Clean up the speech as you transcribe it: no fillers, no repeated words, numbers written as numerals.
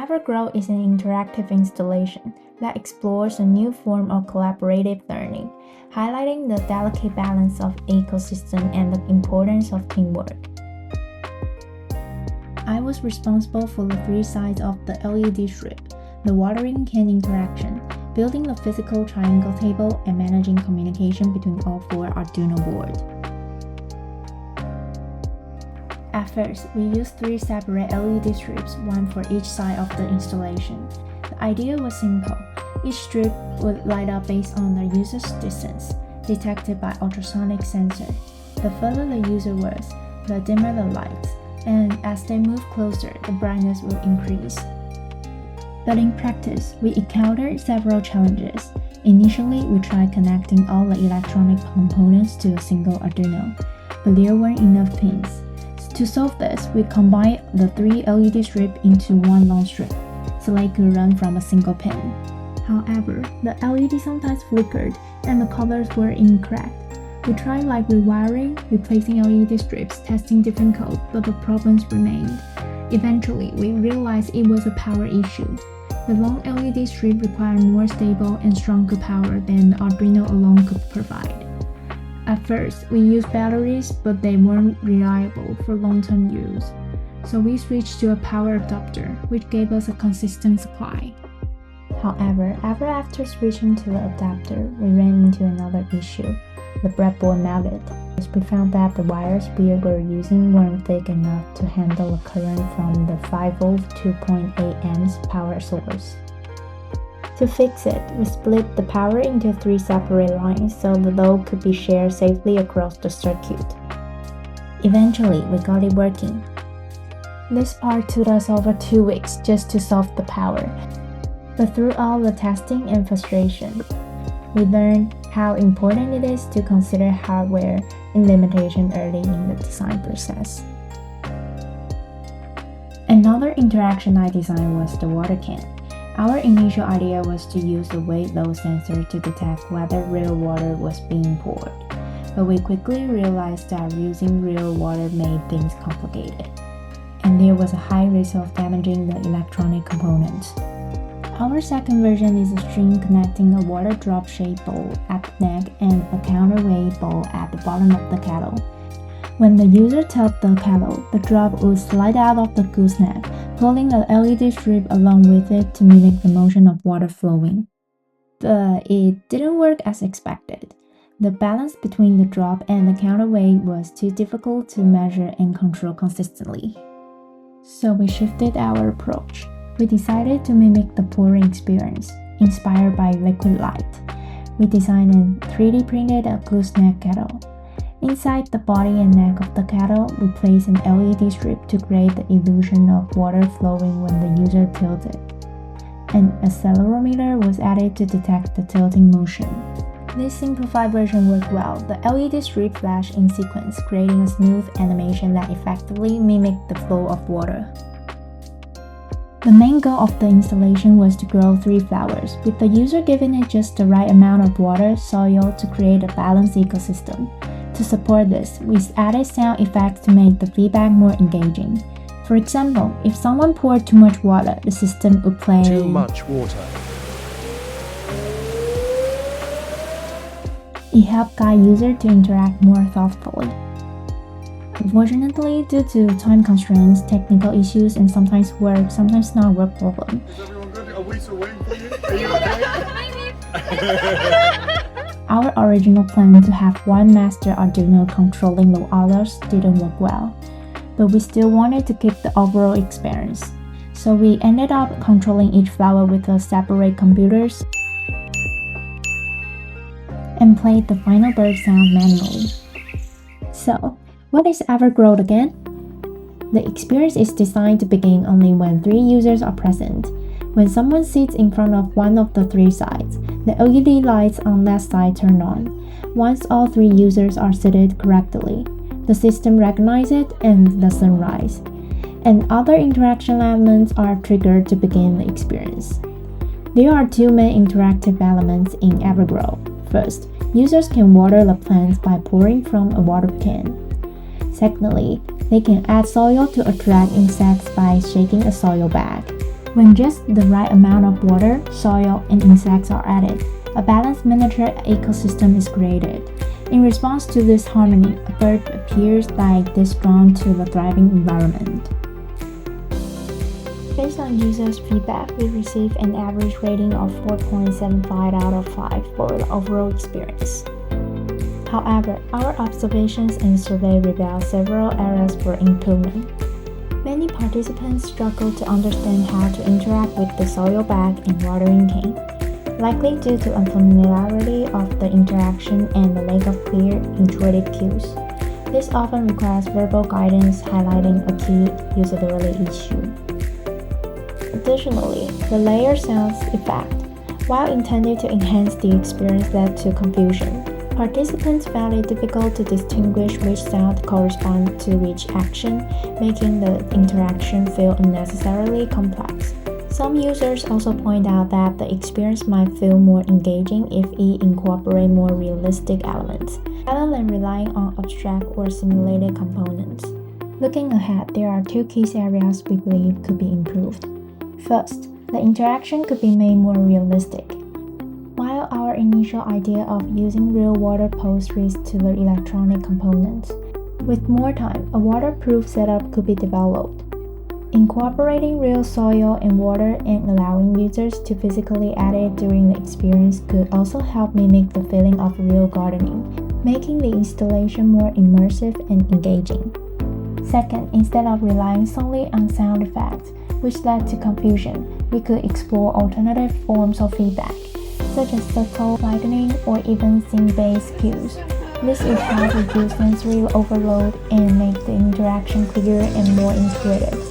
EverGrow is an interactive installation that explores a new form of collaborative learning, highlighting the delicate balance of ecosystem and the importance of teamwork. I was responsible for the three sides of the LED strip, the watering can interaction, building the physical triangle table, and managing communication between all four Arduino boards. At first, we used three separate LED strips, one for each side of the installation. The idea was simple. Each strip would light up based on the user's distance, detected by ultrasonic sensor. The further the user was, the dimmer the lights, and as they move closer, the brightness will increase. But in practice, we encountered several challenges. Initially, we tried connecting all the electronic components to a single Arduino, but there weren't enough pins. To solve this, we combined the three LED strips into one long strip, so they could run from a single pin. However, the LED sometimes flickered and the colors were incorrect. We tried rewiring, replacing LED strips, testing different code, but the problems remained. Eventually, we realized it was a power issue. The long LED strip required more stable and stronger power than the Arduino alone could provide. At first, we used batteries, but they weren't reliable for long-term use. So we switched to a power adapter, which gave us a consistent supply. However, after switching to the adapter, we ran into another issue. The breadboard melted. We found that the wires we were using weren't thick enough to handle the current from the 5V 2.8 amps power source. To fix it, we split the power into three separate lines so the load could be shared safely across the circuit. Eventually, we got it working. This part took us over 2 weeks just to solve the power. But through all the testing and frustration, we learned how important it is to consider hardware and limitation early in the design process. Another interaction I designed was the water can. Our initial idea was to use a weight load sensor to detect whether real water was being poured, but we quickly realized that using real water made things complicated, and there was a high risk of damaging the electronic components. Our second version is a string connecting a water drop-shaped bowl at the neck and a counterweight bowl at the bottom of the kettle. When the user tapped the kettle, the drop would slide out of the gooseneck, pulling the LED strip along with it to mimic the motion of water flowing. But it didn't work as expected. The balance between the drop and the counterweight was too difficult to measure and control consistently. So we shifted our approach. We decided to mimic the pouring experience, inspired by liquid light. We designed and 3D printed a gooseneck kettle. Inside the body and neck of the kettle, we placed an LED strip to create the illusion of water flowing when the user tilted. An accelerometer was added to detect the tilting motion. This simplified version worked well. The LED strip flashed in sequence, creating a smooth animation that effectively mimicked the flow of water. The main goal of the installation was to grow 3 flowers, with the user giving it just the right amount of water, soil to create a balanced ecosystem. To support this, we added sound effects to make the feedback more engaging. For example, if someone poured too much water, the system would play too much water. It helped guide users to interact more thoughtfully. Unfortunately, due to time constraints, technical issues, and sometimes work, sometimes not work problem. Is everyone good? Are we still waiting for you? Are you okay? Our original plan to have one master Arduino controlling the others didn't work well, but we still wanted to keep the overall experience. So we ended up controlling each flower with a separate computers and played the final bird sound manually. So, what is EverGrow again? The experience is designed to begin only when 3 users are present. When someone sits in front of one of the 3 sides, the LED lights on that side turn on. Once all 3 users are seated correctly, the system recognizes it and the sun rises, and other interaction elements are triggered to begin the experience. There are 2 main interactive elements in EverGrow. First, users can water the plants by pouring from a water can. Secondly, they can add soil to attract insects by shaking a soil bag. When just the right amount of water, soil, and insects are added, a balanced miniature ecosystem is created. In response to this harmony, a bird appears like this drawn to the thriving environment. Based on users' feedback, we received an average rating of 4.75 out of 5 for the overall experience. However, our observations and survey reveal several areas for improvement. Many participants struggle to understand how to interact with the soil bag and watering can, likely due to unfamiliarity of the interaction and the lack of clear, intuitive cues. This often requires verbal guidance, highlighting a key usability issue. Additionally, the layer sounds effect, while intended to enhance the experience, led to confusion. Participants found it difficult to distinguish which sound corresponds to which action, making the interaction feel unnecessarily complex. Some users also point out that the experience might feel more engaging if it incorporates more realistic elements, rather than relying on abstract or simulated components. Looking ahead, there are 2 key areas we believe could be improved. First, the interaction could be made more realistic. While our initial idea of using real water posed risk to the electronic components, with more time, a waterproof setup could be developed. Incorporating real soil and water and allowing users to physically add it during the experience could also help mimic the feeling of real gardening, making the installation more immersive and engaging. Second, instead of relying solely on sound effects, which led to confusion, we could explore alternative forms of feedback, such as subtle lightning or even scene-based cues. This would help reduce sensory overload and make the interaction clearer and more intuitive.